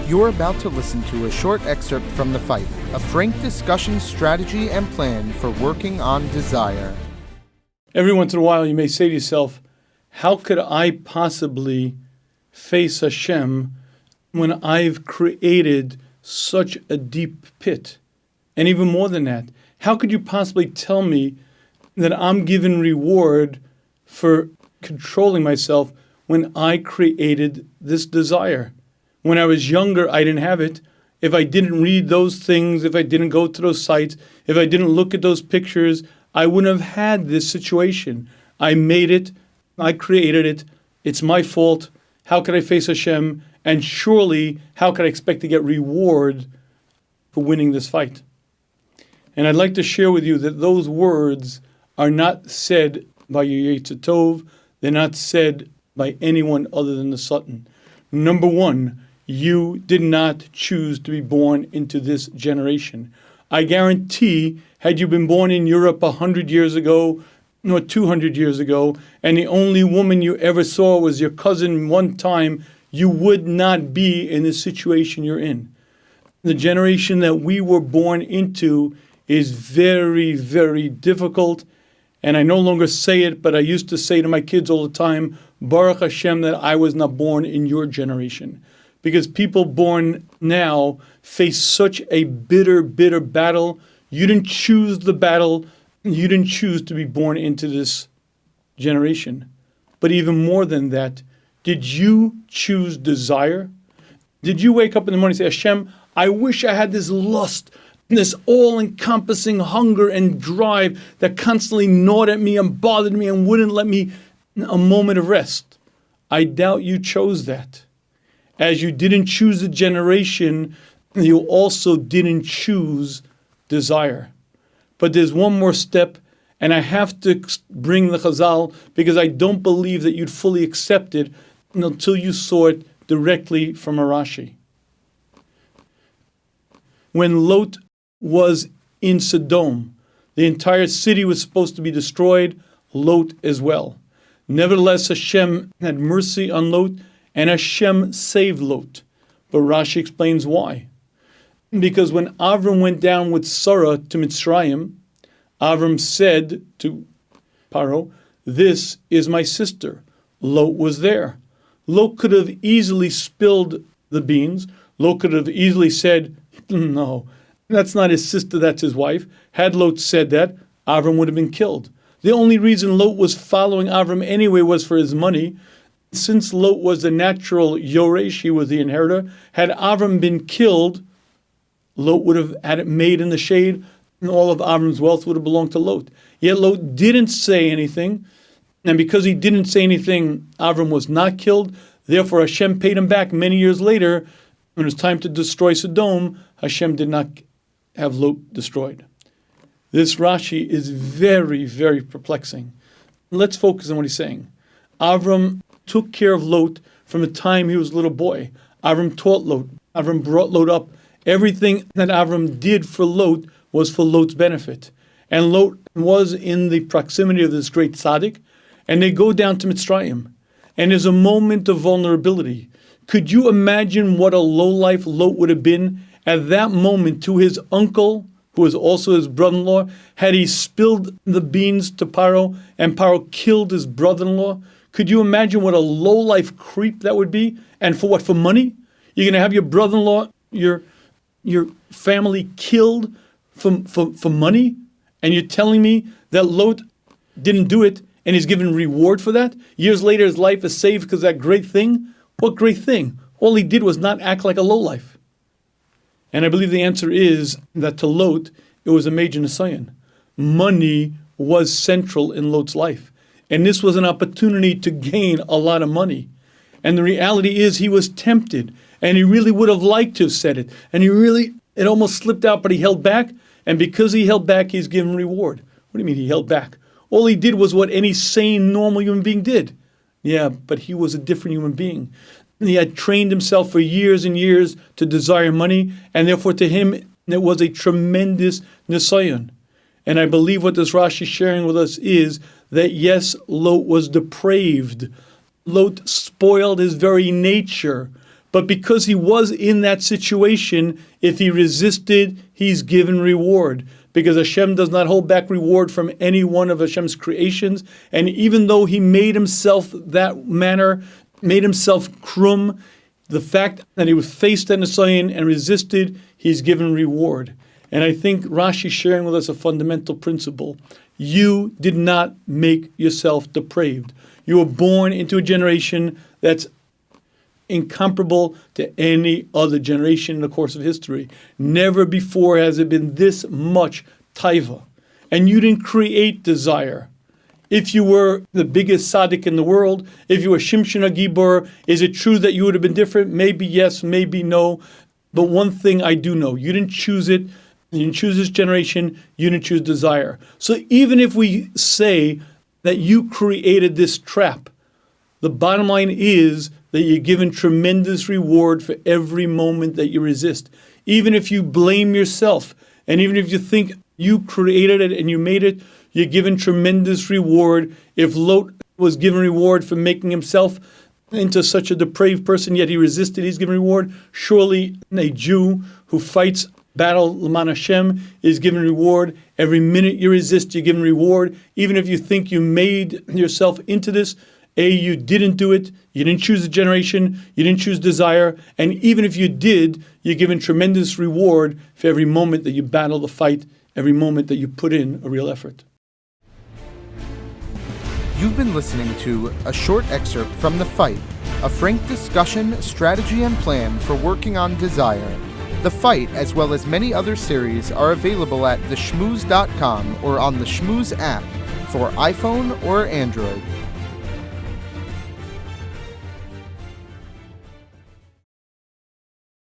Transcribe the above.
You're about to listen to a short excerpt from The Fight, a frank discussion, strategy, and plan for working on desire. Every once in a while you may say to yourself, how could I possibly face Hashem when I've created such a deep pit? And even more than that, how could you possibly tell me that I'm given reward for controlling myself when I created this desire? When I was younger, I didn't have it. If I didn't read those things, if I didn't go to those sites, if I didn't look at those pictures, I wouldn't have had this situation. I made it. I created it. It's my fault. How could I face Hashem? And surely, how could I expect to get reward for winning this fight? And I'd like to share with you that those words are not said by your Yetzer Tov. They're not said by anyone other than the Satan. Number one, you did not choose to be born into this generation. I guarantee, had you been born in Europe 100 years ago, or 200 years ago, and the only woman you ever saw was your cousin one time, you would not be in the situation you're in. The generation that we were born into is very, very difficult. And I no longer say it, but I used to say to my kids all the time, Baruch Hashem that I was not born in your generation. Because people born now face such a bitter, bitter battle. You didn't choose the battle. You didn't choose to be born into this generation. But even more than that, did you choose desire? Did you wake up in the morning and say, Hashem, I wish I had this lust, this all-encompassing hunger and drive that constantly gnawed at me and bothered me and wouldn't let me a moment of rest? I doubt you chose that. As you didn't choose a generation, you also didn't choose desire. But there's one more step, and I have to bring the Chazal because I don't believe that you'd fully accept it until you saw it directly from a Rashi. When Lot was in Sodom, the entire city was supposed to be destroyed, Lot as well. Nevertheless, Hashem had mercy on Lot, and Hashem saved Lot. But Rashi explains why. Because when Avram went down with Sarah to Mitzrayim, Avram said to Paro, this is my sister. Lot was there. Lot could have easily spilled the beans. Lot could have easily said, no, that's not his sister, that's his wife. Had Lot said that, Avram would have been killed. The only reason Lot was following Avram anyway was for his money. Since Lot was the natural Yoresh, he was the inheritor, had Avram been killed, Lot would have had it made in the shade, and all of Avram's wealth would have belonged to Lot. Yet Lot didn't say anything, and because he didn't say anything, Avram was not killed. Therefore, Hashem paid him back many years later. When it was time to destroy Sodom, Hashem did not have Lot destroyed. This Rashi is very, very perplexing. Let's focus on what he's saying. Avram took care of Lot from the time he was a little boy. Avram taught Lot. Avram brought Lot up. Everything that Avram did for Lot was for Lot's benefit. And Lot was in the proximity of this great tzaddik, and they go down to Mitzrayim. And there's a moment of vulnerability. Could you imagine what a lowlife Lot would have been at that moment to his uncle, who was also his brother-in-law, had he spilled the beans to Paro and Paro killed his brother-in-law? Could you imagine what a low-life creep that would be? And for what? For money? You're going to have your brother-in-law, your family killed for money? And you're telling me that Lot didn't do it and he's given reward for that? Years later, his life is saved because of that great thing? What great thing? All he did was not act like a lowlife. And I believe the answer is that to Lot, it was a major nisayon. Money was central in Lot's life. And this was an opportunity to gain a lot of money. And the reality is he was tempted. And he really would have liked to have said it. And it almost slipped out, but he held back. And because he held back, he's given reward. What do you mean he held back? All he did was what any sane, normal human being did. Yeah, but he was a different human being. He had trained himself for years and years to desire money. And therefore to him, it was a tremendous nisayon. And I believe what this Rashi is sharing with us is that yes, Lot was depraved. Lot spoiled his very nature. But because he was in that situation, if he resisted, he's given reward. Because Hashem does not hold back reward from any one of Hashem's creations. And even though he made himself that manner, made himself krum, the fact that he was faced at Nisayan and resisted, he's given reward. And I think Rashi is sharing with us a fundamental principle. You did not make yourself depraved. You were born into a generation that's incomparable to any other generation in the course of history. Never before has it been this much taiva. And you didn't create desire. If you were the biggest tzaddik in the world, if you were Shimshon HaGibor, is it true that you would have been different? Maybe yes, maybe no. But one thing I do know, you didn't choose it. You didn't choose this generation. You didn't choose desire. So even if we say that you created this trap, the bottom line is that you're given tremendous reward for every moment that you resist. Even if you blame yourself, and even if you think you created it and you made it, you're given tremendous reward. If Lot was given reward for making himself into such a depraved person, yet he resisted, he's given reward. Surely a Jew who fights battle L'man Hashem is given reward. Every minute you resist, you're given reward. Even if you think you made yourself into this, you didn't do it. You didn't choose a generation. You didn't choose desire. And even if you did, you're given tremendous reward for every moment that you battle the fight, every moment that you put in a real effort. You've been listening to a short excerpt from The Fight, a frank discussion, strategy, and plan for working on desire. The Fight, as well as many other series, are available at theshmooze.com or on the Shmooze app for iPhone or Android.